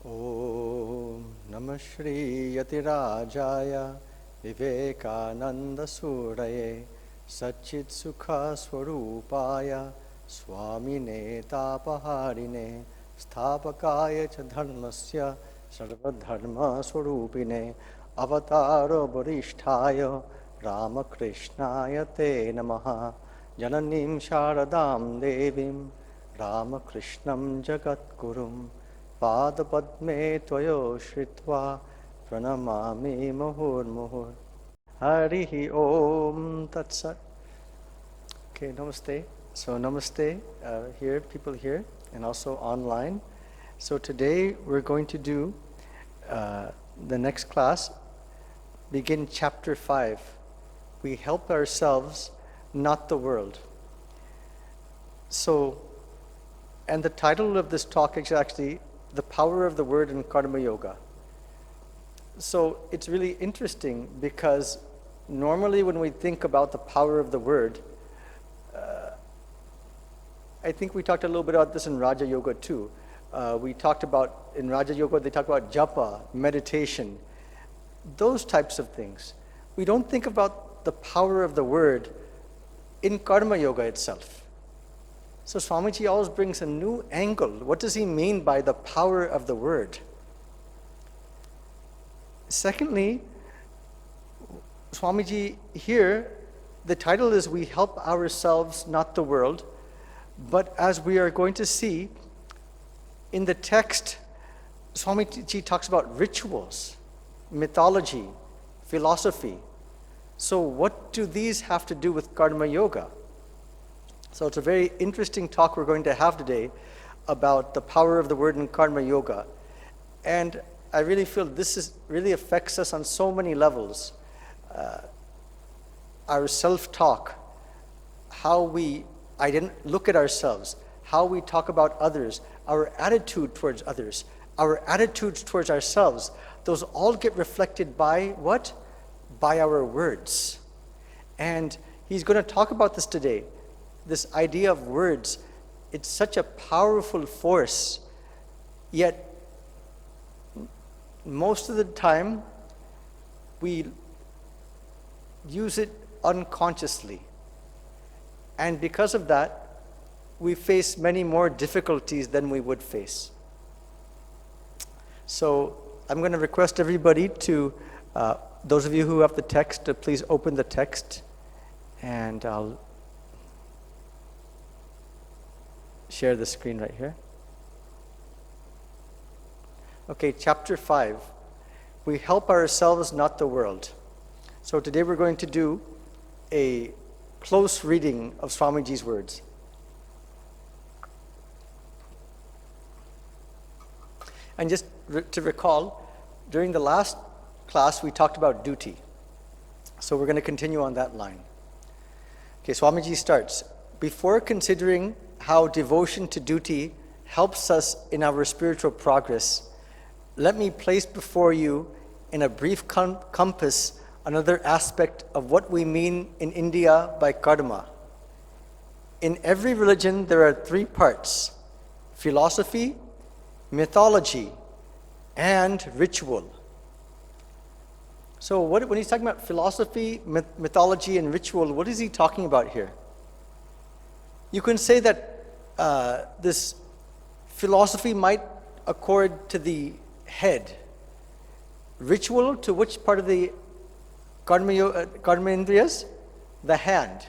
Om Namah Shri Yatirajaya Vivekananda Suraye Satchit Sukha Swarupaya Swami Tapaharine Sthapakaya Cha Dharmasya Sarvadharma Swarupine Avataro Varishthayo Ramakrishnaya Te Namaha Jananim Sharadam Devim Ramakrishnam Jagatgurum Padapadme Tvayo Shritva Pranamami Muhur Harihi Om Tat Sat. Okay, namaste. So namaste here, people here, and also online. So today we're going to do the next class, begin chapter 5. We help ourselves, not the world. So, and the title of this talk is actually The Power of the Word in Karma Yoga. So it's really interesting because normally when we think about the power of the word, I think we talked a little bit about this in Raja Yoga too. We talked about, in Raja Yoga, they talk about japa, meditation, those types of things. We don't think about the power of the word in Karma Yoga itself. So Swamiji always brings a new angle. What does he mean by the power of the word? Secondly, Swamiji here, the title is We Help Ourselves, Not the World. But as we are going to see, in the text, Swamiji talks about rituals, mythology, philosophy. So what do these have to do with Karma Yoga? So it's a very interesting talk we're going to have today about the power of the word in Karma Yoga. And I really feel this really affects us on so many levels. Our self-talk, how we look at ourselves, how we talk about others, our attitude towards others, our attitudes towards ourselves, those all get reflected by what? By our words. And he's going to talk about this today. This idea of words, it's such a powerful force, yet most of the time we use it unconsciously. And because of that, we face many more difficulties than we would face. So I'm going to request everybody to, those of you who have the text, to please open the text, and I'll share the screen right here. Okay, chapter 5. We help ourselves, not the world. So today we're going to do a close reading of Swamiji's words. And just to recall, during the last class we talked about duty. So we're going to continue on that line. Okay, Swamiji starts. Before considering how devotion to duty helps us in our spiritual progress, let me place before you in a brief compass another aspect of what we mean in India by karma. In every religion there are three parts: philosophy, mythology, and ritual. So when he's talking about philosophy, mythology, and ritual, what is he talking about here? You can say that this philosophy might accord to the head. Ritual to which part of the karma indriyas? The hand.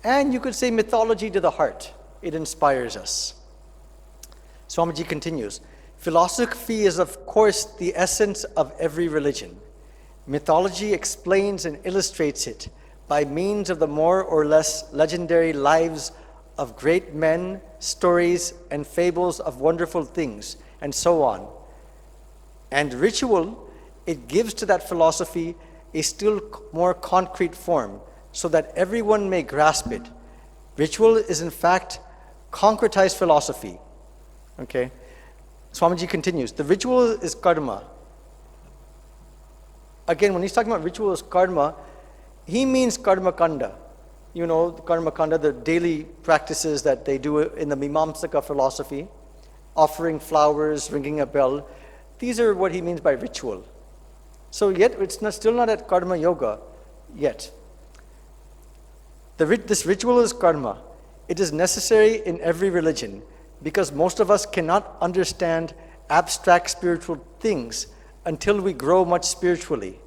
And you could say mythology to the heart. It inspires us. Swamiji continues, philosophy is of course the essence of every religion. Mythology explains and illustrates it by means of the more or less legendary lives of great men, stories and fables of wonderful things, and so on. And ritual, it gives to that philosophy a still more concrete form so that everyone may grasp it. Ritual is in fact concretized philosophy. Okay? Swamiji continues, the ritual is karma. Again, when he's talking about ritual as karma, he means karma kanda. You know, karma kanda, the daily practices that they do in the Mimamsaka philosophy. offering flowers, ringing a bell. These are what he means by ritual. So yet, still not at karma yoga yet. This ritual is karma. It is necessary in every religion because most of us cannot understand abstract spiritual things until we grow much spiritually.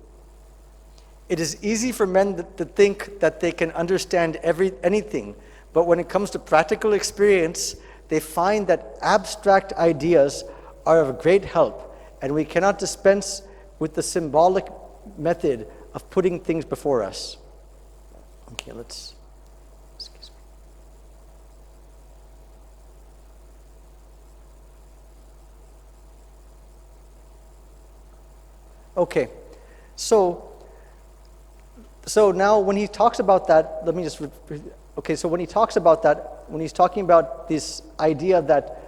It is easy for men to think that they can understand anything, but when it comes to practical experience, they find that abstract ideas are of great help, and we cannot dispense with the symbolic method of putting things before us. Okay, excuse me. Okay, so now when he talks about that, let me just, okay, so when he talks about that, when he's talking about this idea that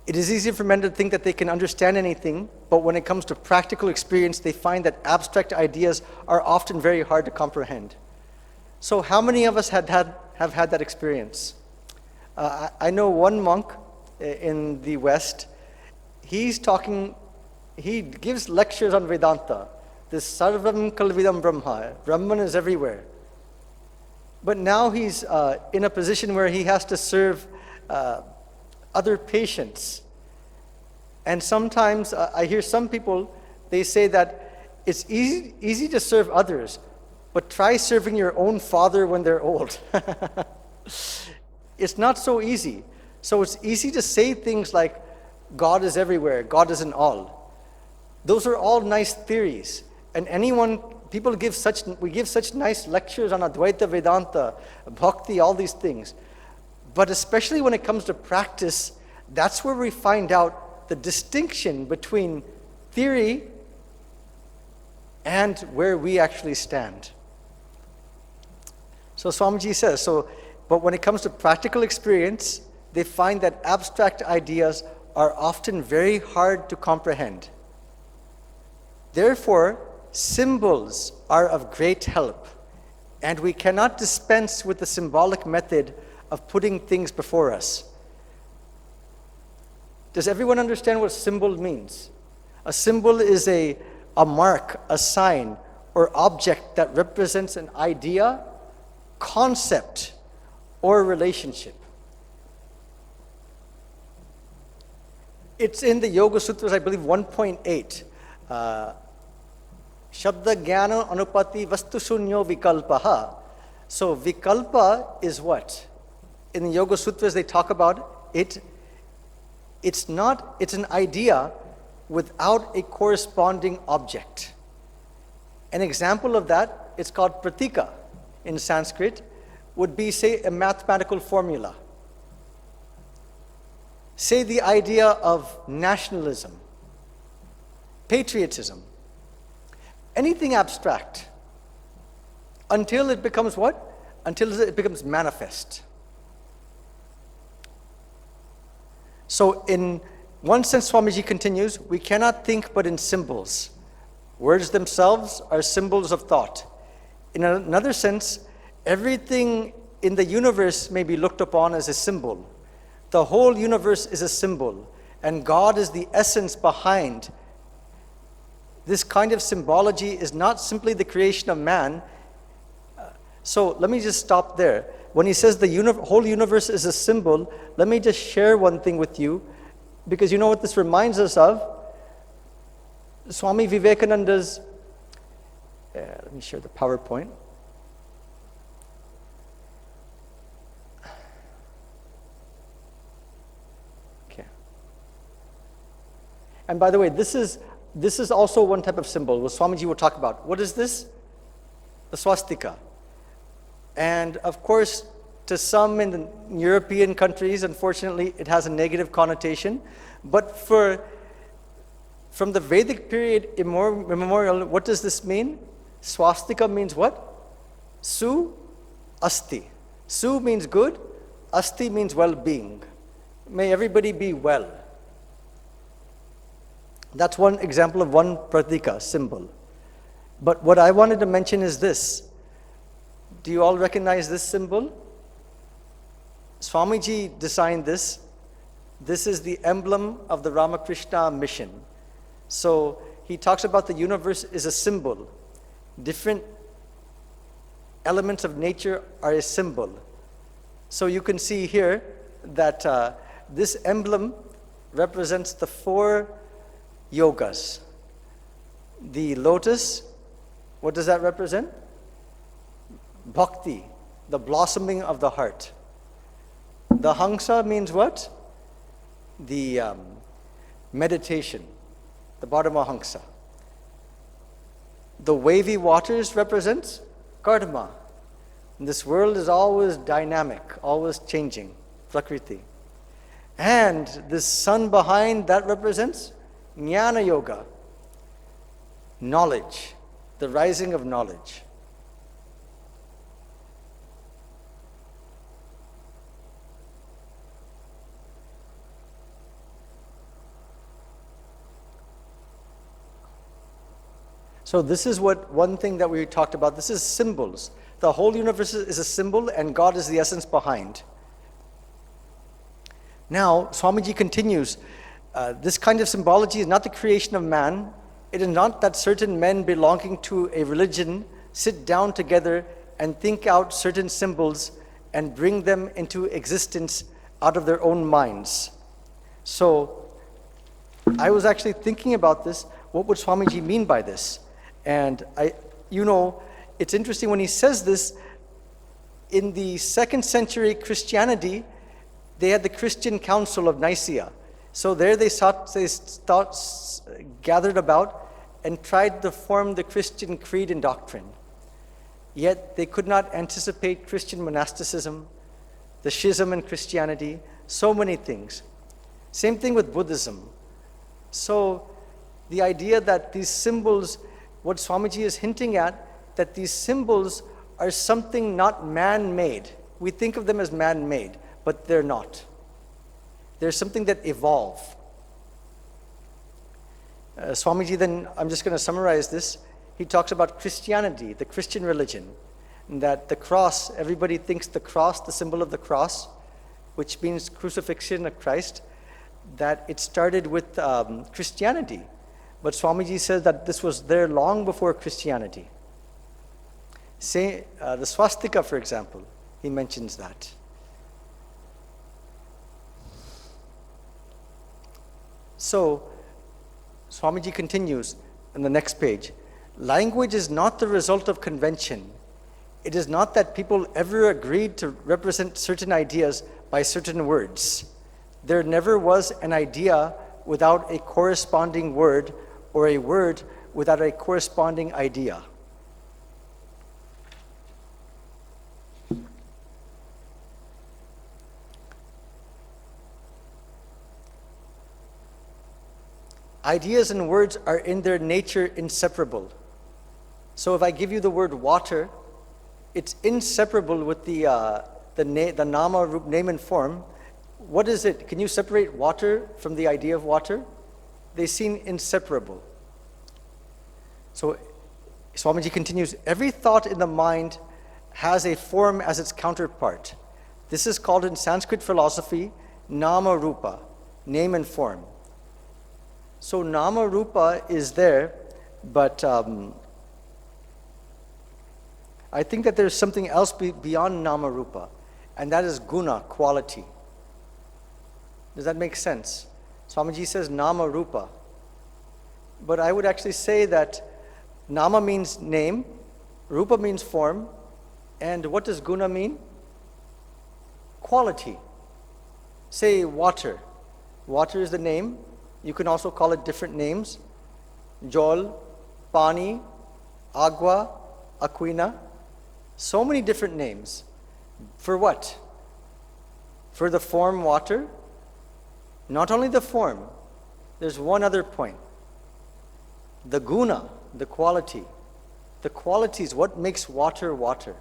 it is easy for men to think that they can understand anything, but when it comes to practical experience, they find that abstract ideas are often very hard to comprehend. So how many of us have had that experience? I know one monk in the West, he gives lectures on Vedanta. This sarvam kalvidam brahma, Brahman is everywhere. But now he's in a position where he has to serve other patients. And sometimes I hear some people, they say that it's easy to serve others, but try serving your own father when they're old. It's not so easy. So it's easy to say things like, God is everywhere, God is in all. Those are all nice theories. And we give such nice lectures on Advaita Vedanta, Bhakti, all these things. But especially when it comes to practice, that's where we find out the distinction between theory and where we actually stand. So Swamiji says, but when it comes to practical experience, they find that abstract ideas are often very hard to comprehend. Therefore, symbols are of great help, and we cannot dispense with the symbolic method of putting things before us. Does everyone understand what symbol means? A symbol is a mark, a sign, or object that represents an idea, concept, or relationship. It's in the Yoga Sutras, I believe 1.8. Shabda Jnana Anupati Vastu Shunyo Vikalpaha. So Vikalpa is what? In the Yoga Sutras they talk about it. It's an idea without a corresponding object. An example of that, it's called pratika in Sanskrit, would be, say, a mathematical formula. Say the idea of nationalism, patriotism, anything abstract, until it becomes what? Until it becomes manifest. So in one sense, Swamiji continues, we cannot think but in symbols. Words themselves are symbols of thought. In another sense, everything in the universe may be looked upon as a symbol. The whole universe is a symbol, and God is the essence behind. This kind of symbology is not simply the creation of man. So let me just stop there. When he says the whole universe is a symbol, let me just share one thing with you, because you know what this reminds us of? Swami Vivekananda's, let me share the PowerPoint. Okay. And by the way, this is also one type of symbol, what Swamiji will talk about. What is this? The swastika. And of course, to some in the European countries, unfortunately, it has a negative connotation. But from the Vedic period immemorial, what does this mean? Swastika means what? Su, asti. Su means good, asti means well-being. May everybody be well. That's one example of one pratika, symbol. But what I wanted to mention is this. Do you all recognize this symbol? Swamiji designed this This is the emblem of the Ramakrishna mission. So he talks about the universe is a symbol. Different elements of nature are a symbol. So you can see here that this emblem represents the 4 yogas. The lotus, what does that represent? Bhakti, the blossoming of the heart. The hangsa means what? The meditation, the Bharamahangsa. The wavy waters represents karma. This world is always dynamic, always changing, prakriti. And this sun behind, that represents jnana yoga, knowledge, the rising of knowledge. So this is one thing that we talked about. This is symbols. The whole universe is a symbol and God is the essence behind. Now, Swamiji continues, this kind of symbology is not the creation of man. It is not that certain men belonging to a religion sit down together and think out certain symbols and bring them into existence out of their own minds. So, I was actually thinking about this. What would Swamiji mean by this? And it's interesting when he says this, in the 2nd century Christianity, they had the Christian Council of Nicaea. So there they gathered about and tried to form the Christian creed and doctrine. Yet they could not anticipate Christian monasticism, the schism in Christianity, so many things. Same thing with Buddhism. So the idea that these symbols, what Swamiji is hinting at, that these symbols are something not man-made. We think of them as man-made, but they're not. They're something that evolve. Swamiji then, I'm just going to summarize this. He talks about Christianity, the Christian religion, and that the cross, everybody thinks the cross, the symbol of the cross, which means crucifixion of Christ, that it started with Christianity. But Swamiji says that this was there long before Christianity. Say, the swastika, for example, he mentions that. So, Swamiji continues in the next page. Language is not the result of convention. It is not that people ever agreed to represent certain ideas by certain words. There never was an idea without a corresponding word, or a word without a corresponding idea. Ideas and words are in their nature inseparable. So if I give you the word water, it's inseparable with the nama, name and form. What is it? Can you separate water from the idea of water? They seem inseparable. So Swamiji continues, every thought in the mind has a form as its counterpart. This is called in Sanskrit philosophy, nama rupa, name and form. So nama rupa is there, but I think that there's something else beyond nama rupa, and that is guna, quality. Does that make sense? Swamiji says nama rupa. But I would actually say that nama means name, rupa means form, and what does guna mean? Quality. Say water. Water is the name. You can also call it different names. Jol, pani, agua, aquina. So many different names. For what? For the form water? Not only the form, there's one other point. The guna, the quality. The qualities, what makes water water?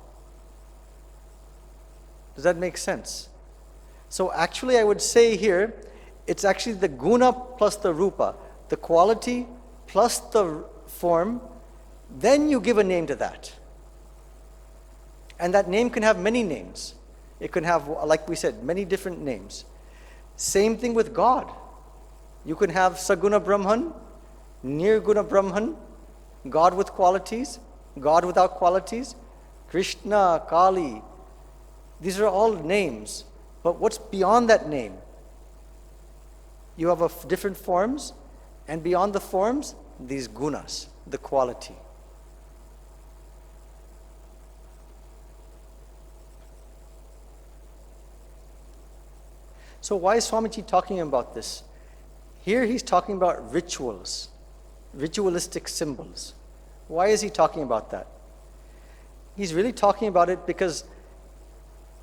Does that make sense? So actually I would say here, it's actually the guna plus the rupa, the quality plus the form, then you give a name to that. And that name can have many names. It can have, like we said, many different names. Same thing with God. You can have Saguna Brahman, Nirguna Brahman, God with qualities, God without qualities, Krishna, Kali. These are all names. But what's beyond that name? You have different forms, and beyond the forms, these gunas, the quality. So why is Swamiji talking about this? Here he's talking about rituals, ritualistic symbols. Why is he talking about that? He's really talking about it because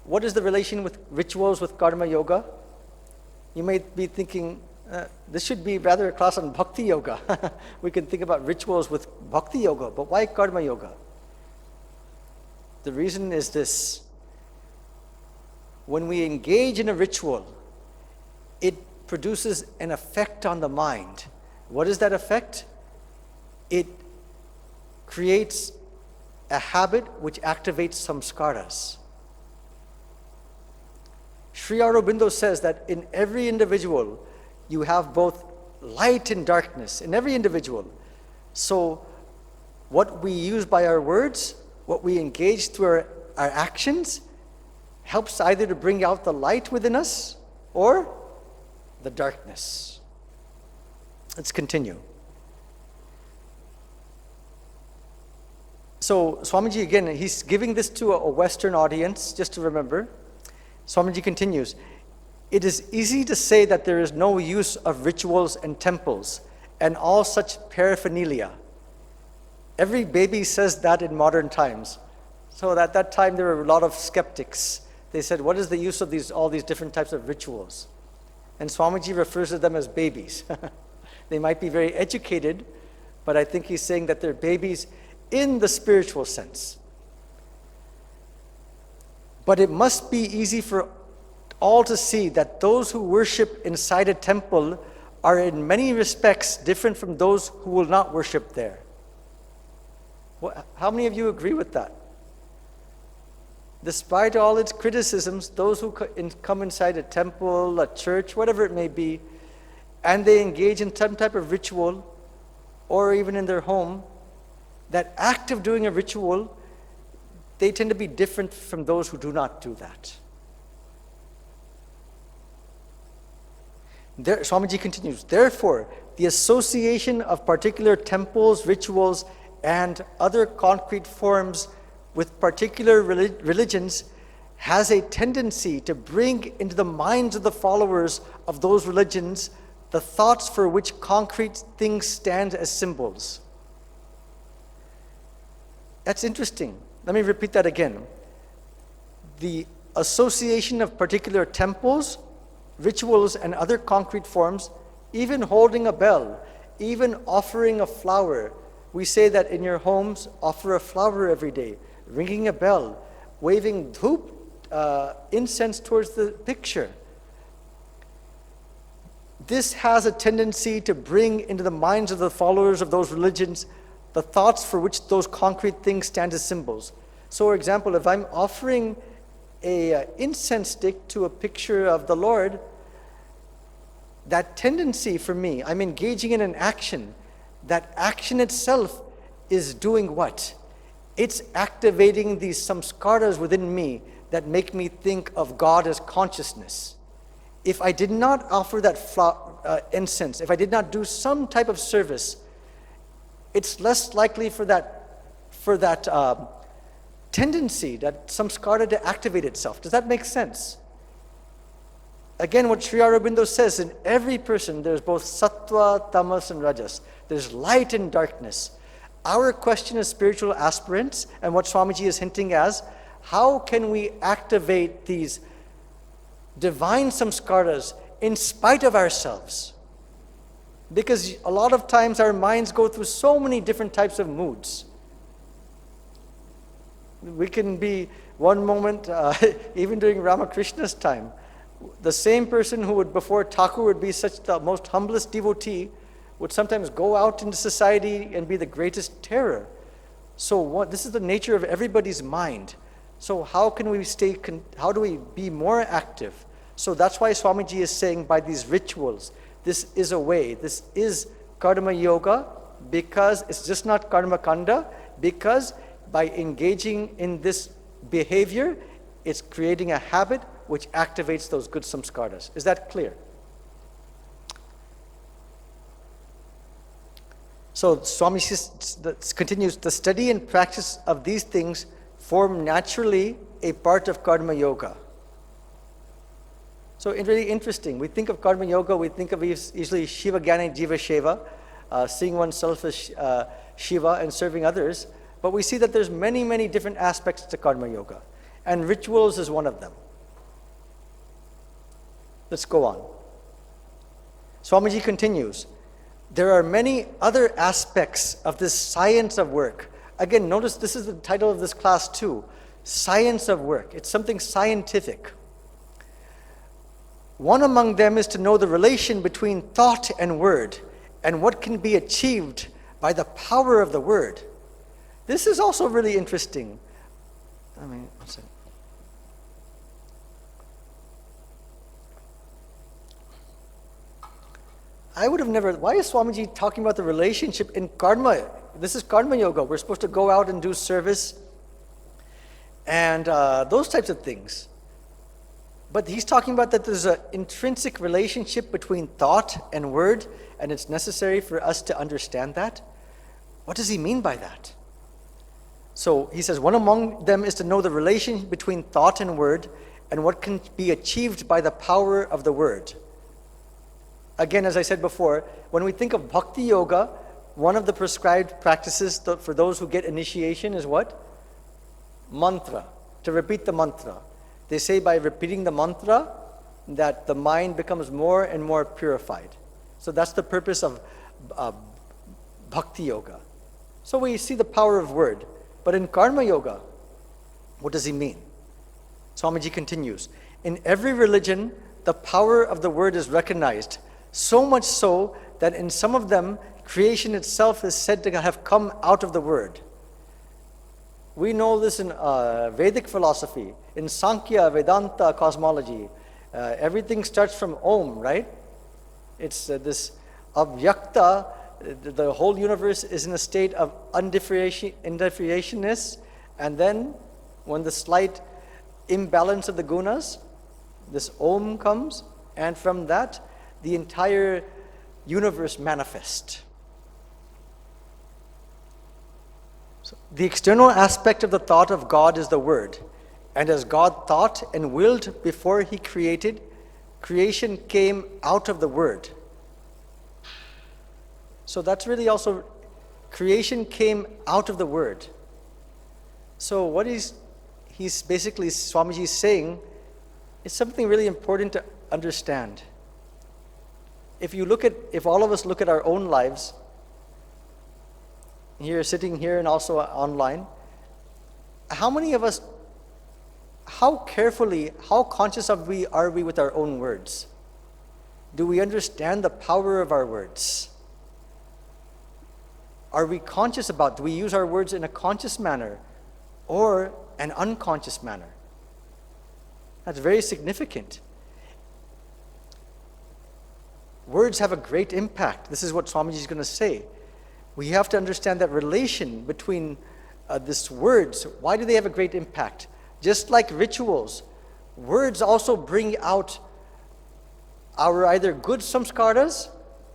what is the relation with rituals with karma yoga? You may be thinking, this should be rather a class on bhakti yoga. We can think about rituals with bhakti yoga, but why karma yoga? The reason is this. When we engage in a ritual, it produces an effect on the mind. What is that effect? It creates a habit which activates samskaras. Sri Aurobindo says that in every individual, you have both light and darkness, in every individual. So what we use by our words, what we engage through our actions, helps either to bring out the light within us or the darkness. Let's continue. So Swamiji, again, he's giving this to a Western audience, just to remember. Swamiji continues, it is easy to say that there is no use of rituals and temples and all such paraphernalia. Every baby says that in modern times. So at that time there were a lot of skeptics. They said, what is the use of all these different types of rituals? And Swamiji refers to them as babies. They might be very educated, but I think he's saying that they're babies in the spiritual sense. But it must be easy for all to see that those who worship inside a temple are in many respects different from those who will not worship there. How many of you agree with that? Despite all its criticisms, those who come inside a temple, a church, whatever it may be, and they engage in some type of ritual, or even in their home, that act of doing a ritual, they tend to be different from those who do not do that. Swamiji continues, therefore, the association of particular temples, rituals, and other concrete forms with particular religions has a tendency to bring into the minds of the followers of those religions the thoughts for which concrete things stand as symbols. That's interesting. Let me repeat that again. The association of particular temples, rituals, and other concrete forms, even holding a bell, even offering a flower. We say that in your homes, offer a flower every day, ringing a bell, waving dhoop, incense towards the picture. This has a tendency to bring into the minds of the followers of those religions the thoughts for which those concrete things stand as symbols. So, for example, if I'm offering an incense stick to a picture of the Lord, that tendency for me, I'm engaging in an action. That action itself is doing what? It's activating these samskaras within me that make me think of God as consciousness. If I did not offer that incense, if I did not do some type of service, it's less likely for that tendency, that samskara to activate itself. Does that make sense? Again, what Sri Aurobindo says, in every person there's both sattva, tamas, and rajas. There's light and darkness. Our question as spiritual aspirants, and what Swamiji is hinting as, how can we activate these divine samskaras in spite of ourselves? Because a lot of times our minds go through so many different types of moods. We can be one moment, even during Ramakrishna's time, the same person who would before Thakur would be such the most humblest devotee would sometimes go out into society and be the greatest terror. So this is the nature of everybody's mind. So how can we how do we be more active? So that's why Swamiji is saying by these rituals, this is a way, this is karma yoga, because it's just not karma kanda, because by engaging in this behavior, it's creating a habit which activates those good samskaras. Is that clear? So Swami continues, the study and practice of these things form naturally a part of karma yoga. So it's really interesting. We think of karma yoga, we think of usually Shiva Gyani Jiva Sheva, seeing oneself as Shiva and serving others. But we see that there's many, many different aspects to karma yoga. And rituals is one of them. Let's go on. Swamiji continues, there are many other aspects of this science of work. Again, notice this is the title of this class too. Science of work. It's something scientific. One among them is to know the relation between thought and word and what can be achieved by the power of the word. This is also really interesting. What's it? I would have never, why is Swamiji talking about the relationship in karma? This is karma yoga. We're supposed to go out and do service and those types of things. But he's talking about that there's an intrinsic relationship between thought and word, and it's necessary for us to understand that. What does he mean by that? So he says, one among them is to know the relation between thought and word, and what can be achieved by the power of the word. Again, as I said before, when we think of bhakti yoga, one of the prescribed practices for those who get initiation is what? Mantra, to repeat the mantra. They say by repeating the mantra that the mind becomes more and more purified. So that's the purpose of bhakti yoga. So we see the power of word. But in karma yoga, what does he mean? Swamiji continues, in every religion, the power of the word is recognized, so much so that in some of them, creation itself is said to have come out of the word. We know this in Vedic philosophy, in Sankhya, Vedanta, cosmology. Everything starts from Om, right? It's this avyakta, the whole universe is in a state of undifferentiationness, and then when the slight imbalance of the gunas, this Om comes, and from that, the entire universe manifests. So the external aspect of the thought of God is the word. And as God thought and willed before he created, creation came out of the word. So that's really also, creation came out of the word. So what he's basically, Swamiji is saying, is something really important to understand. If all of us look at our own lives, here, sitting here and also online, how many of us, how carefully, how conscious are we with our own words? Do we understand the power of our words? Are we conscious about, do we use our words in a conscious manner or an unconscious manner? That's very significant. Words have a great impact. This is what Swamiji is going to say. We have to understand that relation between these words. Why do they have a great impact? Just like rituals, words also bring out our either good samskaras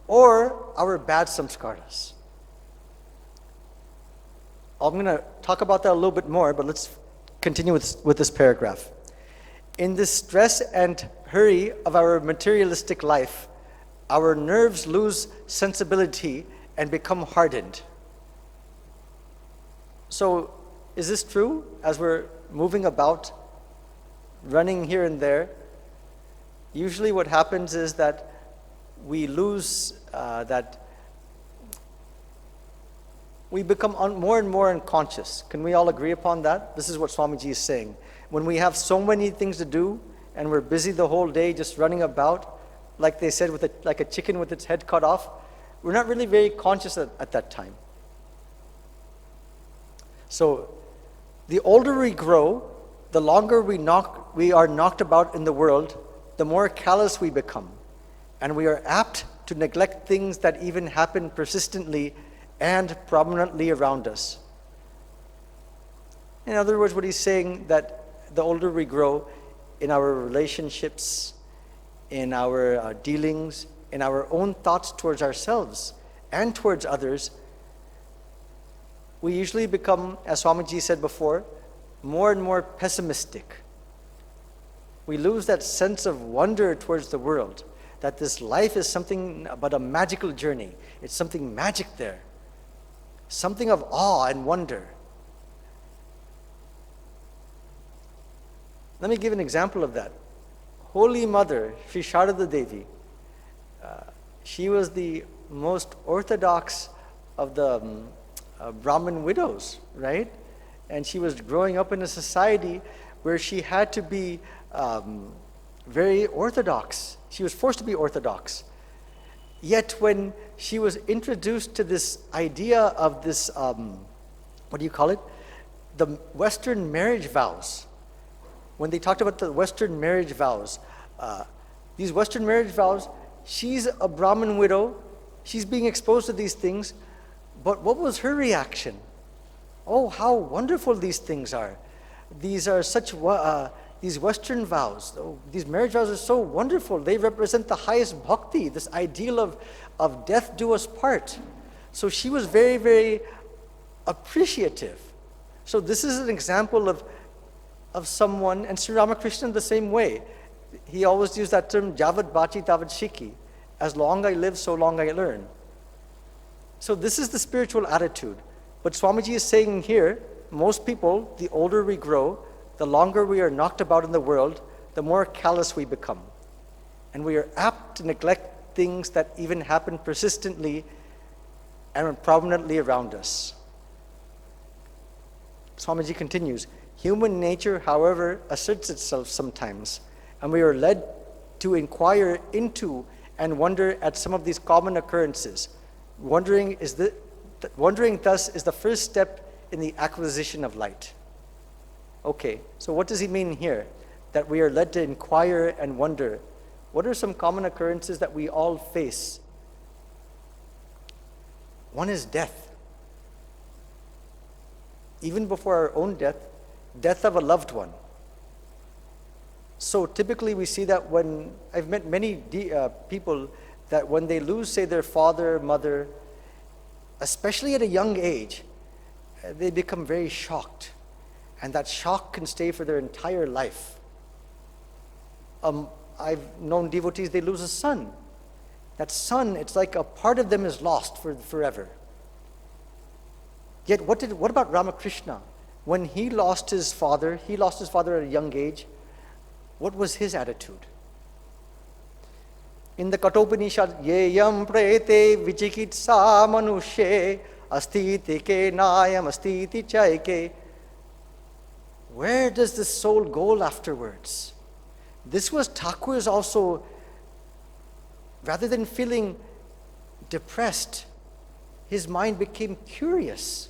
or our bad samskaras. I'm going to talk about that a little bit more, but let's continue with this paragraph. In this stress and hurry of our materialistic life, our nerves lose sensibility and become hardened. So, is this true? As we're moving about, running here and there, usually what happens is that we lose we become more and more unconscious. Can we all agree upon that? This is what Swamiji is saying. When we have so many things to do and we're busy the whole day just running about, like they said, like a chicken with its head cut off, we're not really very conscious at that time. So the older we grow, the longer we are knocked about in the world, the more callous we become, and we are apt to neglect things that even happen persistently and prominently around us. In other words, what he's saying, that the older we grow in our relationships, in our dealings, in our own thoughts towards ourselves and towards others, we usually become, as Swamiji said before, more and more pessimistic. We lose that sense of wonder towards the world, that this life is something but a magical journey. It's something magic there, something of awe and wonder. Let me give an example of that. Holy Mother, Sri Sharada Devi, she was the most orthodox of the Brahmin widows, right? And she was growing up in a society where she had to be very orthodox. She was forced to be orthodox. Yet when she was introduced to this idea of this, what do you call it? The Western marriage vows. When they talked about the Western marriage vows, these Western marriage vows, she's a Brahmin widow, she's being exposed to these things, but what was her reaction? Oh, how wonderful these things are. These are such, these Western vows, these marriage vows are so wonderful. They represent the highest bhakti, this ideal of death do us part. So she was very, very appreciative. So this is an example of someone, and Sri Ramakrishna the same way. He always used that term, Javad Bachi Tavad Shiki. As long I live, so long I learn. So this is the spiritual attitude. But Swamiji is saying here, most people, the older we grow, the longer we are knocked about in the world, the more callous we become. And we are apt to neglect things that even happen persistently and prominently around us. Swamiji continues, human nature, however, asserts itself sometimes, and we are led to inquire into and wonder at some of these common occurrences. Wondering thus is the first step in the acquisition of light. Okay, so what does he mean here? That we are led to inquire and wonder. What are some common occurrences that we all face? One is death. Even before our own death, death of a loved one. So typically we see that when, I've met many people that when they lose, say, their father, mother, especially at a young age, they become very shocked. And that shock can stay for their entire life. I've known devotees, they lose a son. That son, it's like a part of them is lost forever. Yet what about Ramakrishna? When he lost his father at a young age. What was his attitude? In the Kathopanishad, ye yam prete vichikitsa manushe astiti ke nayam astiti chaike. Where does the soul go afterwards? This was Thakur's also, rather than feeling depressed, his mind became curious.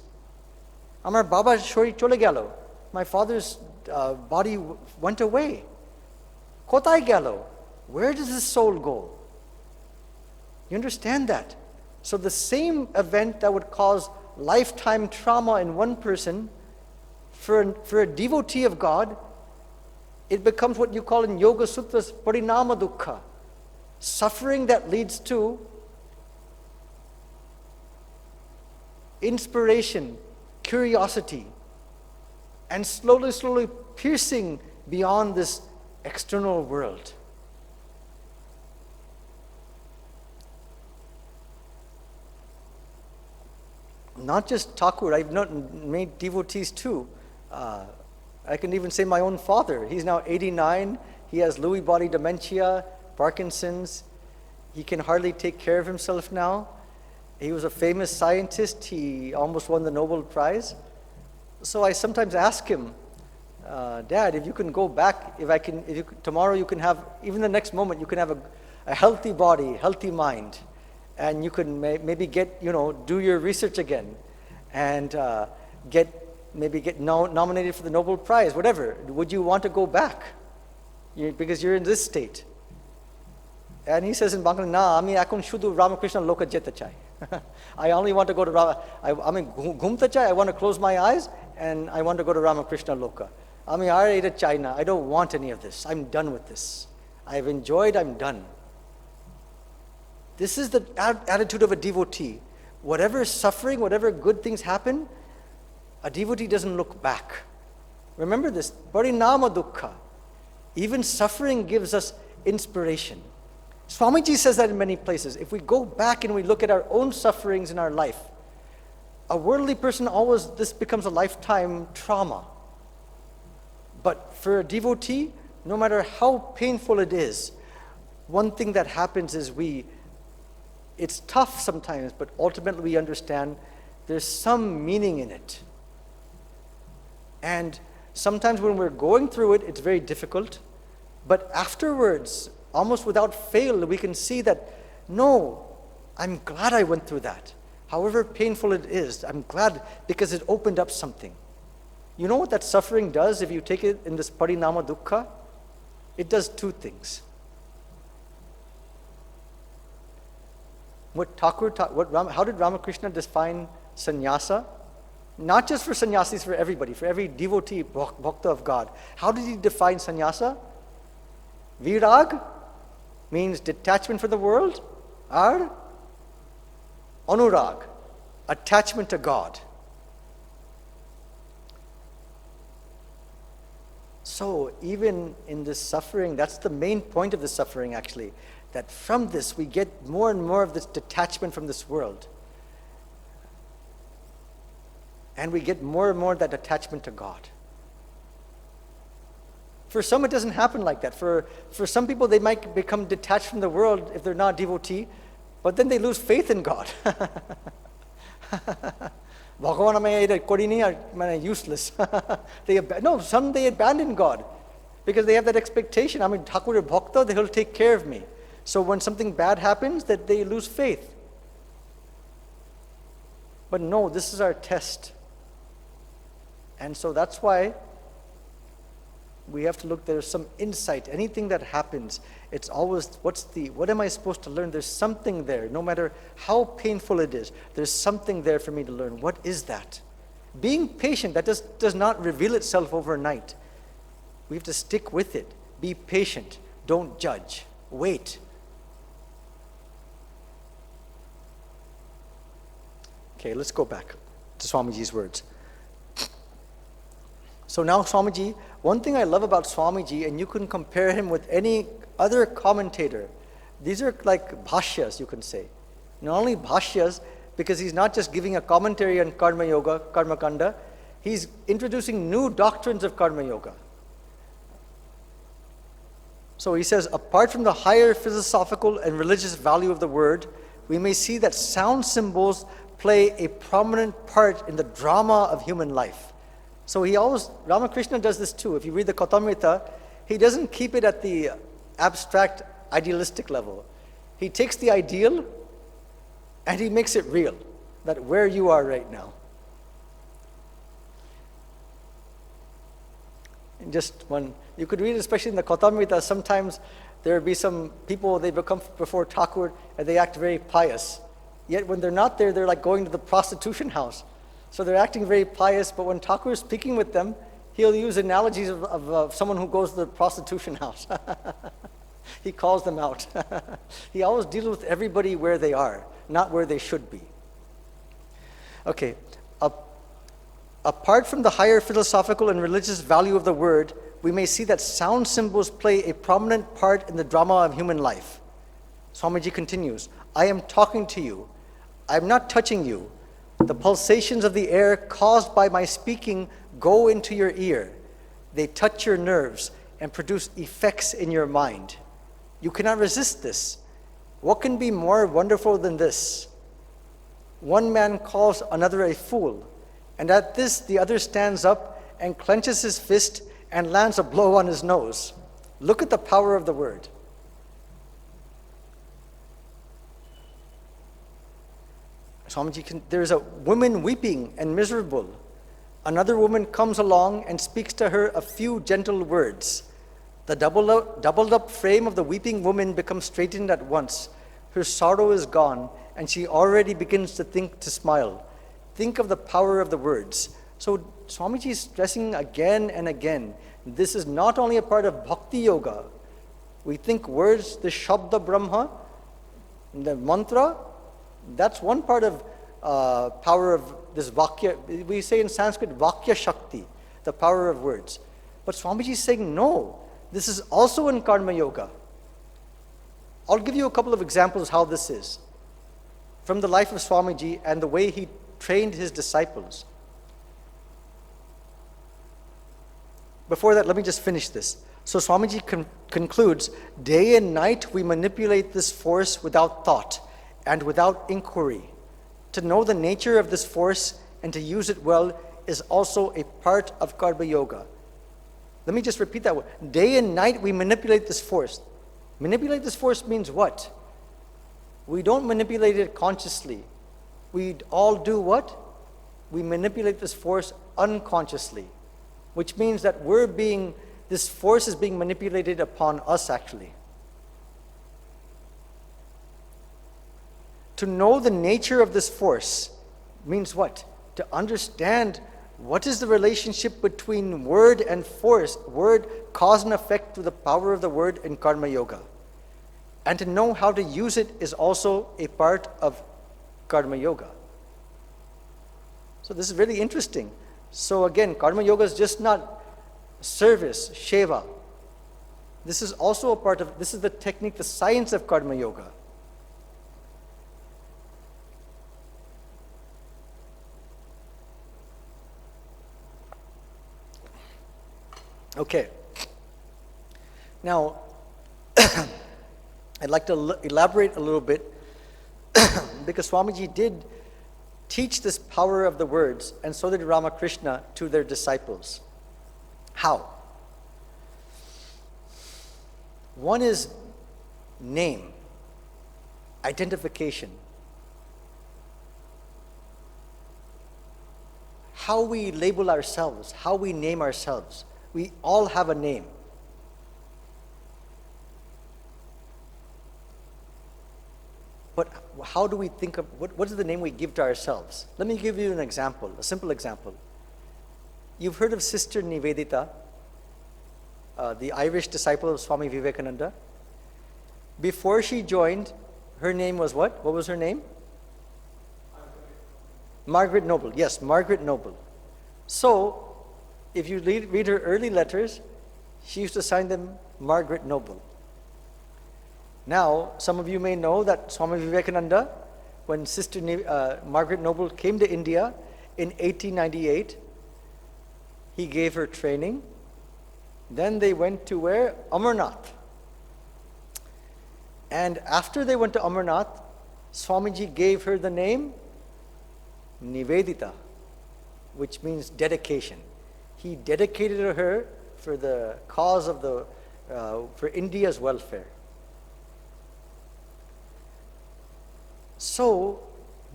Amar Baba shori chole gelo. My father's body went away. Kotai gelo. Where does the soul go? You understand that? So the same event that would cause lifetime trauma in one person, for a devotee of God, it becomes what you call in Yoga Sutras parinama dukkha, suffering that leads to inspiration, curiosity, and slowly piercing beyond this external world. Not just Thakur, I've made devotees too. I can even say my own father. He's now 89. He has Lewy body dementia, Parkinson's. He can hardly take care of himself now. He was a famous scientist. He almost won the Nobel Prize. So I sometimes ask him, Dad, if you can go back, tomorrow you can have, even the next moment, you can have a healthy body, healthy mind, and you can maybe get, do your research again, and get nominated for the Nobel Prize, whatever. Would you want to go back? Because you're in this state. And he says in Bangla, "Na, ami ekon shudu Ramakrishna loka jeta chai." I only want to go to Ghumta chai, I want to close my eyes, and I want to go to Ramakrishna loka. Ami ar eta chai na, I don't want any of this. I'm done with this. I've enjoyed, I'm done. This is the attitude of a devotee. Whatever suffering, whatever good things happen, a devotee doesn't look back. Remember this, parinama dukkha. Even suffering gives us inspiration. Swamiji says that in many places. If we go back and we look at our own sufferings in our life, a worldly person this becomes a lifetime trauma. But for a devotee, no matter how painful it is, one thing that happens is it's tough sometimes, but ultimately we understand there's some meaning in it. And sometimes when we're going through it, it's very difficult. But afterwards, almost without fail, we can see that, no, I'm glad I went through that. However painful it is, I'm glad because it opened up something. You know what that suffering does if you take it in this parinama dukkha? It does two things. How did Ramakrishna define sannyasa? Not just for sannyasis, for everybody, for every devotee, bhakta of God. How did he define sannyasa? Virag means detachment from the world, or anurag, attachment to God. So even in this suffering, that's the main point of the suffering actually, that from this we get more and more of this detachment from this world. And we get more and more of that attachment to God. For some it doesn't happen like that. For some people they might become detached from the world if they're not devotee, but then they lose faith in God. Useless. Some they abandon God because they have that expectation. I mean, Thakur Bhakta, he'll take care of me. So when something bad happens, that they lose faith. But no, this is our test. And so that's why we have to look, there's some insight. Anything that happens, it's always, what am I supposed to learn? There's something there. No matter how painful it is, there's something there for me to learn. What is that? Being patient, that does not reveal itself overnight. We have to stick with it. Be patient. Don't judge. Wait. Okay, let's go back to Swamiji's words. So now Swamiji, one thing I love about Swamiji, and you can compare him with any other commentator, these are like bhashyas, you can say. Not only bhashyas, because he's not just giving a commentary on Karma Yoga, Karma Kanda, he's introducing new doctrines of Karma Yoga. So he says, apart from the higher philosophical and religious value of the word, we may see that sound symbols play a prominent part in the drama of human life. So Ramakrishna does this too. If you read the Kautamrita, he doesn't keep it at the abstract, idealistic level. He takes the ideal and he makes it real, that where you are right now. And you could read it especially in the Kautamrita, sometimes there will be some people, they become before Thakur and they act very pious. Yet when they're not there, they're like going to the prostitution house. So they're acting very pious, but when Thakur is speaking with them, he'll use analogies of someone who goes to the prostitution house. He calls them out. He always deals with everybody where they are, not where they should be. Okay, apart from the higher philosophical and religious value of the word, we may see that sound symbols play a prominent part in the drama of human life. Swamiji continues, I am talking to you. I am not touching you. The pulsations of the air caused by my speaking go into your ear. They touch your nerves and produce effects in your mind. You cannot resist this. What can be more wonderful than this? One man calls another a fool, and at this the other stands up and clenches his fist and lands a blow on his nose. Look at the power of the word. Swamiji, there's a woman weeping and miserable. Another woman comes along and speaks to her a few gentle words. The doubled up frame of the weeping woman becomes straightened at once. Her sorrow is gone, and she already begins to smile. Think of the power of the words. So Swamiji is stressing again and again, this is not only a part of Bhakti Yoga. We think words, the Shabda Brahma, the mantra, that's one part of power of this Vakya. We say in Sanskrit, Vakya Shakti, the power of words. But Swamiji is saying, no, this is also in Karma Yoga. I'll give you a couple of examples how this is from the life of Swamiji and the way he trained his disciples. Before that, let me just finish this. So Swamiji concludes, day and night we manipulate this force without thought and without inquiry. To know the nature of this force and to use it well is also a part of Karma Yoga. Let me just repeat that word. Day and night we manipulate this force. Manipulate this force means what? We don't manipulate it consciously. We all do what? We manipulate this force unconsciously, which means that this force is being manipulated upon us actually. To know the nature of this force means what? To understand what is the relationship between word and force, word, cause and effect to the power of the word in Karma Yoga. And to know how to use it is also a part of Karma Yoga. So this is really interesting. So again, Karma Yoga is just not service, Sheva. This is also a part of, this is the technique, the science of Karma Yoga. Okay. Now, I'd like to elaborate a little bit because Swamiji did teach this power of the words, and so did Ramakrishna to their disciples. How? One is name, identification. How we label ourselves, how we name ourselves. We all have a name. But how do we think of, what is the name we give to ourselves? Let me give you an example, a simple example. You've heard of Sister Nivedita, the Irish disciple of Swami Vivekananda. Before she joined, her name was what? What was her name? Margaret Noble. Yes, Margaret Noble. So, if you read her early letters, she used to sign them Margaret Noble. Now, some of you may know that Swami Vivekananda, when Sister Margaret Noble came to India in 1898, he gave her training. Then they went to where? Amarnath. And after they went to Amarnath, Swamiji gave her the name Nivedita, which means dedication. He dedicated her for the cause of for India's welfare. So,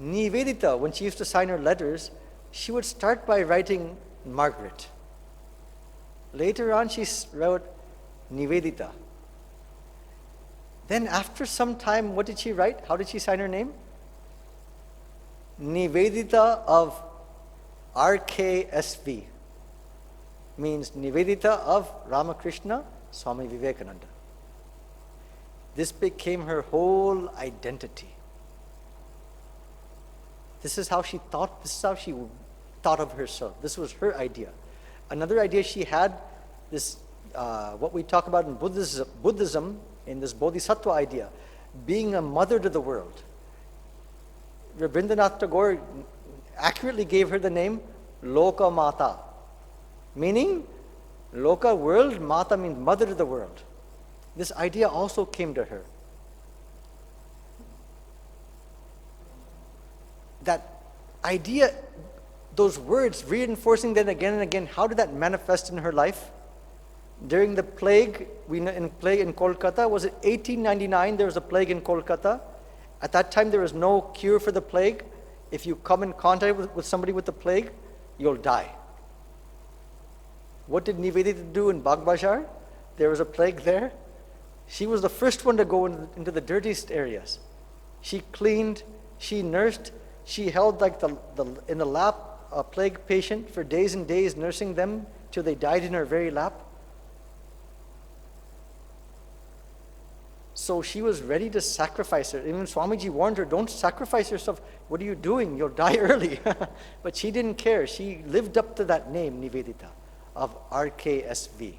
Nivedita, when she used to sign her letters, she would start by writing Margaret. Later on, she wrote Nivedita. Then after some time, what did she write? How did she sign her name? Nivedita of RKSV. Means Nivedita of Ramakrishna, Swami Vivekananda. This became her whole identity. This is how she thought, this is how she thought of herself. This was her idea. Another idea she had, this what we talk about in Buddhism, in this Bodhisattva idea, being a mother to the world. Rabindranath Tagore accurately gave her the name Loka Mata, meaning Loka, world, Mata means mother to the world. This idea also came to her. That idea, those words, reinforcing them again and again, how did that manifest in her life? During the plague, plague in Kolkata, was it 1899 there was a plague in Kolkata? At that time there was no cure for the plague. If you come in contact with somebody with the plague, you'll die. What did Nivedita do in Bagh Bazar? there was a plague there. She was the first one to go into the dirtiest areas. She cleaned, she nursed, she held like in the lap a plague patient for days and days, nursing them till they died in her very lap. So she was ready to sacrifice her. Even Swamiji warned her, don't sacrifice yourself. What are you doing? You'll die early. But she didn't care. She lived up to that name, Nivedita, of RKSV.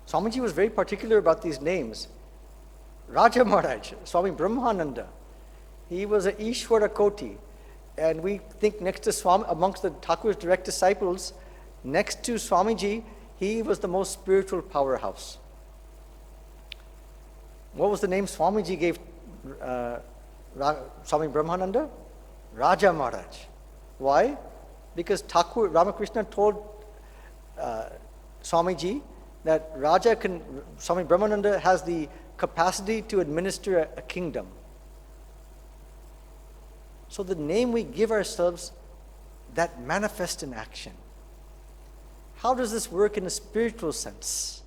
Swamiji was very particular about these names. Raja Maharaj, Swami Brahmananda, he was an Ishwara Koti. And we think next to Swami, amongst the Thakur's direct disciples, next to Swamiji, he was the most spiritual powerhouse. What was the name Swamiji gave Swami Brahmananda? Raja Maharaj. Why? Because Thakur Ramakrishna told Swamiji that Swami Brahmananda has the capacity to administer a kingdom. So the name we give ourselves, that manifests in action. How does this work in a spiritual sense?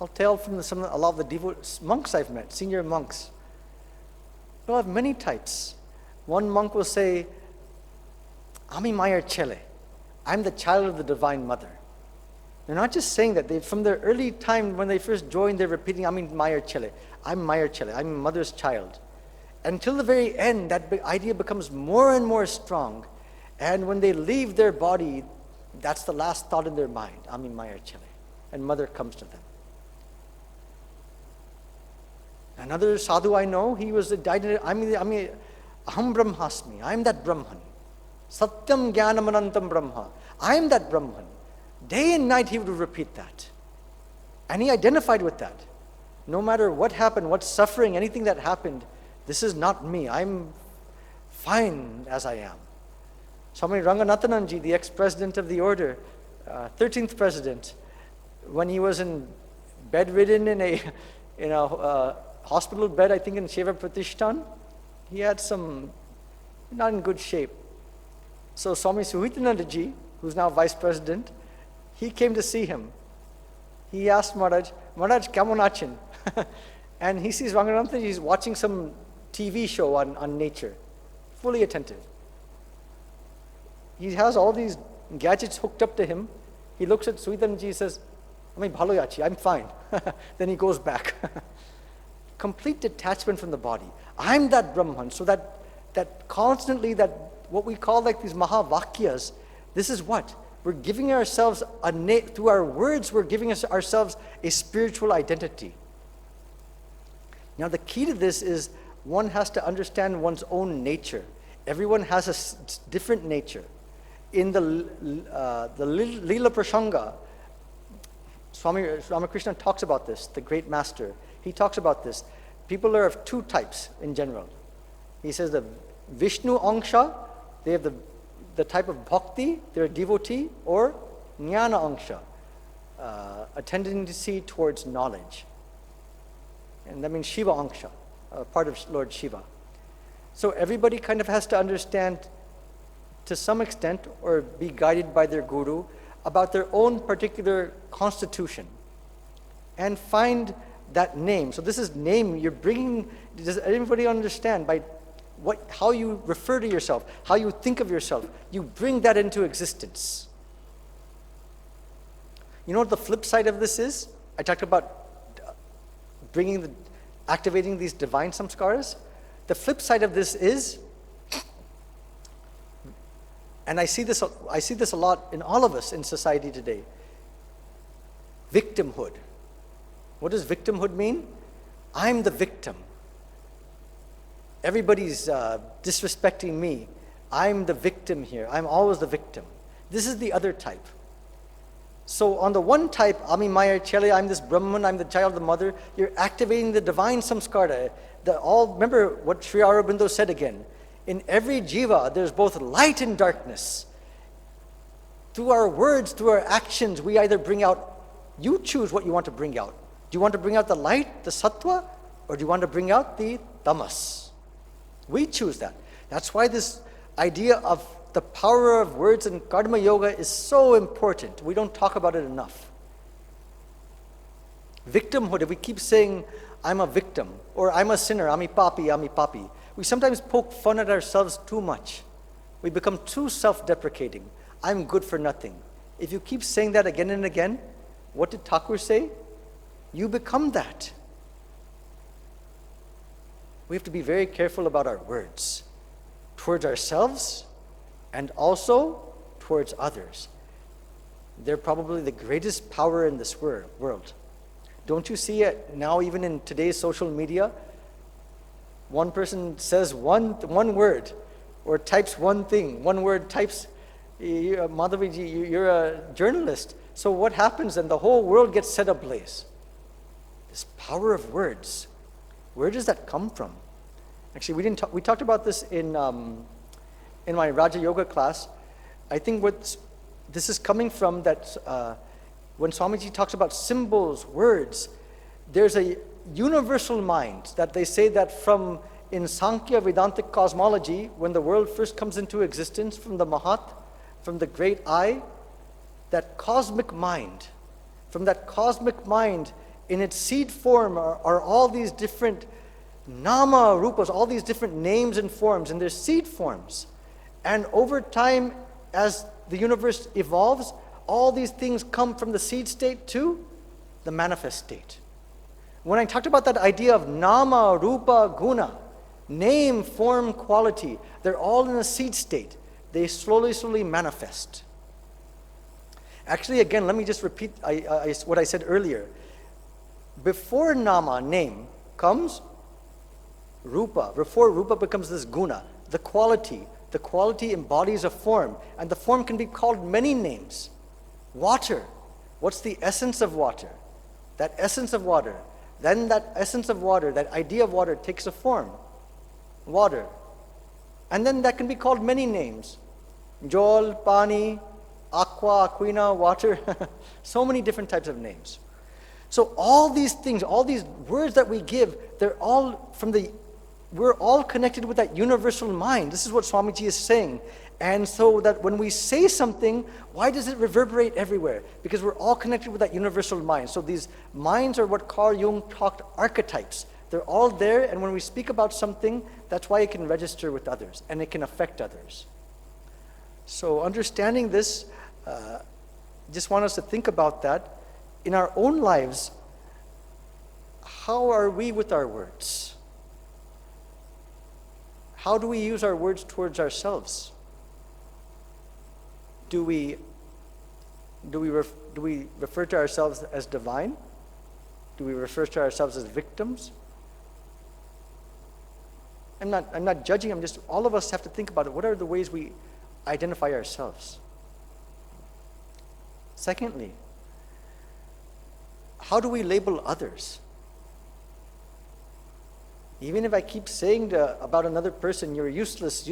I'll tell from a lot of the monks I've met, senior monks. They'll have many types. One monk will say, Ami Mayar Chele, I'm the child of the Divine Mother. They're not just saying that. From their early time when they first joined, they're repeating, Ami Mayar Chele, I'm Mayar Chele, I'm Mother's child. Until the very end, that idea becomes more and more strong. And when they leave their body, that's the last thought in their mind, Ami Mayar Chele. And Mother comes to them. Another sadhu I know, he was died in, Aham Brahmasmi, I'm that Brahman. Satyam Jnanam Anantam Brahma, I'm that Brahman. Day and night he would repeat that. And he identified with that. No matter what happened, what suffering, anything that happened, this is not me. I'm fine as I am. Swami Ranganathananji, the ex-president of the order, 13th president, when he was bedridden in a hospital bed, I think in Sheva Pratishthan, he had not in good shape. So Swami Suhitanandaji, who's now vice president, he came to see him. He asked Maharaj, kamon achin? And he sees Ranganathanji, he's watching some TV show on nature, fully attentive. He has all these gadgets hooked up to him. He looks at Suhitananji, he says, bhalo achi, I'm fine. Then he goes back. Complete detachment from the body. I'm that Brahman. So that constantly, what we call like these Mahavakyas, this is what? We're giving ourselves through our words, we're giving ourselves a spiritual identity. Now the key to this is one has to understand one's own nature. Everyone has a different nature. In the Leela Prasanga, Swami Ramakrishna talks about this, the great master. He talks about this. People are of two types in general. He says the Vishnu Angsha, they have the type of bhakti, they're a devotee, or Jnana Angsha, a tendency towards knowledge. And that means Shiva Angsha, part of Lord Shiva. So everybody kind of has to understand to some extent or be guided by their guru about their own particular constitution and find that name. So this is name you're bringing. Does everybody understand by how you refer to yourself, how you think of yourself? You bring that into existence. You know what the flip side of this is? I talked about activating these divine samskaras. The flip side of this is, and I see this a lot in all of us in society today, victimhood. What does victimhood mean? I'm the victim. Everybody's disrespecting me. I'm the victim here. I'm always the victim. This is the other type. So on the one type, Ami Mayar Chele, I'm this Brahman, I'm the child of the mother, you're activating the divine samskara. Remember what Sri Aurobindo said again. In every jiva, there's both light and darkness. Through our words, through our actions, we either bring out, you choose what you want to bring out. Do you want to bring out the light, the sattva, or do you want to bring out the tamas? We choose that. That's why this idea of the power of words in karma yoga is so important. We don't talk about it enough. Victimhood, if we keep saying, I'm a victim, or I'm a sinner, ami papi, we sometimes poke fun at ourselves too much. We become too self-deprecating. I'm good for nothing. If you keep saying that again and again, what did Thakur say? You become that. We have to be very careful about our words towards ourselves and also towards others. They're probably the greatest power in this world. Don't you see it now, even in today's social media? One person says one word or types one thing. One word types, Madhaviji, you're a journalist. So what happens? And the whole world gets set ablaze. This power of words. Where does that come from? Actually, we talked about this in my Raja Yoga class. I think this is coming from that when Swamiji talks about symbols, words, there's a universal mind that they say that in Sankhya Vedantic cosmology, when the world first comes into existence from the Mahat, from the great I, that cosmic mind, from that cosmic mind, in its seed form are all these different nama rupas, all these different names and forms, and their seed forms. And over time, as the universe evolves, all these things come from the seed state to the manifest state. When I talked about that idea of nama, rupa, guna, name, form, quality, they're all in a seed state. They slowly manifest. Actually, again, let me just repeat what I said earlier. Before nama, name, comes rupa. Before rupa becomes this guna, the quality. The quality embodies a form, and the form can be called many names. Water. What's the essence of water? That essence of water. Then that essence of water, that idea of water takes a form. Water. And then that can be called many names. Jol, pani, aqua, aquina, water. So many different types of names. So all these things, all these words that we give, we're all connected with that universal mind. This is what Swamiji is saying. And so that when we say something, why does it reverberate everywhere? Because we're all connected with that universal mind. So these minds are what Carl Jung talked archetypes. They're all there, and when we speak about something, that's why it can register with others, and it can affect others. So understanding this, just want us to think about that. In our own lives, how are we with our words? How do we use our words towards ourselves? Do we refer to ourselves as divine? Do we refer to ourselves as victims? I'm not judging, all of us have to think about it. What are the ways we identify ourselves? Secondly, how do we label others? Even if I keep saying about another person, you're useless,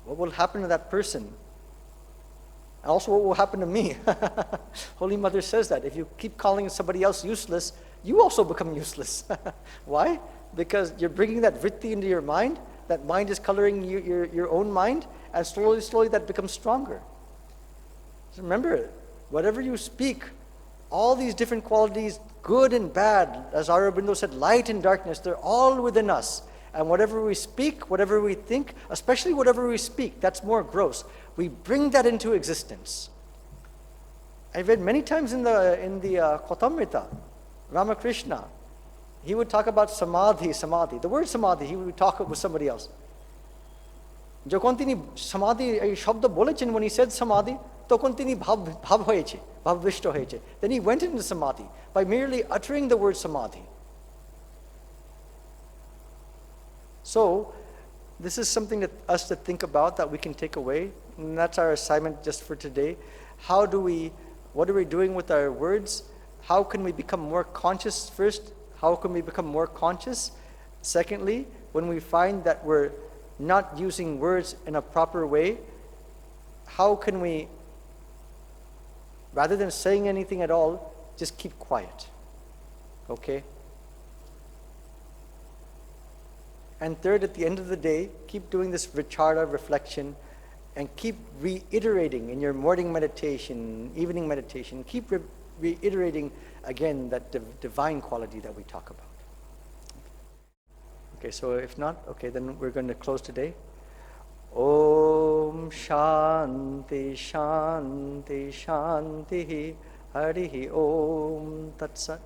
what will happen to that person? And also what will happen to me? Holy Mother says that if you keep calling somebody else useless, you also become useless. Why? Because you're bringing that vritti into your mind, that mind is coloring your own mind, and slowly that becomes stronger. So remember, whatever you speak, all these different qualities, good and bad, as Aurobindo said, light and darkness, they're all within us. And whatever we speak, whatever we think, especially whatever we speak, that's more gross. We bring that into existence. I've read many times in the Kautamrita, Ramakrishna, he would talk about samadhi. The word samadhi, he would talk with somebody else. যখন তিনি সমাধি এই শব্দ বলেছেন, when he said samadhi, তখন তিনি ভাববিষ্ট হয়েছে. Then he went into samadhi by merely uttering the word samadhi. So, this is something that us to think about, that we can take away, and that's our assignment just for today. What are we doing with our words? How can we become more conscious first? How can we become more conscious? Secondly, when we find that we're not using words in a proper way, how can we, rather than saying anything at all, just keep quiet? Okay? And third, at the end of the day, keep doing this vicharya, reflection. and keep reiterating in your morning meditation, evening meditation, keep reiterating again that divine quality that we talk about. Okay, so if not, okay, then we're going to close today. Om Shanti Shanti Shanti Harihi Om Tat Sat.